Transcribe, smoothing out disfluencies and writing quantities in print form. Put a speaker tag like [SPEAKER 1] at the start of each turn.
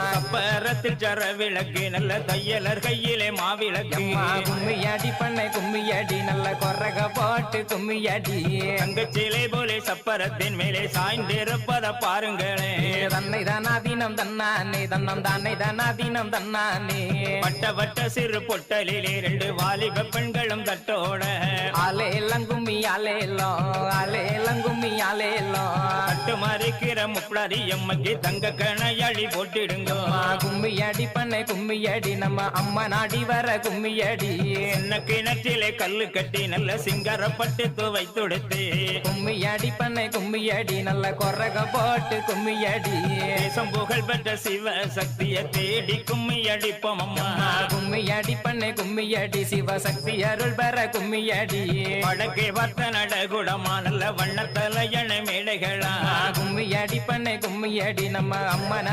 [SPEAKER 1] கப்பரத்தில் சர விளக்கு நல்ல தையலர் கையிலே மாவிளக்கு
[SPEAKER 2] கும்மியடி பண்ணை கும்மியடி நல்ல கொரக போட்டு கும்மியடி
[SPEAKER 1] தங்கச்சிலை போலே சப்பரத்தின் மேலே சாய்ந்திருப்பத பாருங்களே
[SPEAKER 2] தன்னை தானாதீனம் தன்னானே தன்னம் தானே தானாதீனம் தன்னானே
[SPEAKER 1] வட்ட வட்ட சிறு பொட்டலிலே 2 வாலிப பெண்களும் தட்டோட
[SPEAKER 2] ஆலேலம் கும்மி ஆலேலம் கும்மி ஆலேலம்
[SPEAKER 1] கட்டு மறிக்கிற முப்படாதி எம்மக்கு தங்க கணையழி போட்டிடுங்க
[SPEAKER 2] கும்மியடி பண்ணை கும்மியடி நம்ம அம்மா நாடி வர கும்மியடி
[SPEAKER 1] என்ன கிணற்றிலே கல்லு கட்டி நல்ல சிங்கரப்பட்டு துவை தொடுத்து
[SPEAKER 2] கும்மியடி பண்ணை கும்மியடி நல்ல கொரக போட்டு கும்மியடி
[SPEAKER 1] தேசம் புகழ் பெற்ற சிவ சக்தியை தேடி கும்மி அடிப்போம் அம்மா
[SPEAKER 2] கும்மியடி பண்ணை கும்மியடி சிவசக்தி அருள் பெற கும்மியடி
[SPEAKER 1] வடக்கே வர்த்த நடகுடமா நல்ல வண்ணத்தலையணை மேடைகளா
[SPEAKER 2] கும்மியடி பண்ணை கும்மியடி நம்ம அம்மன்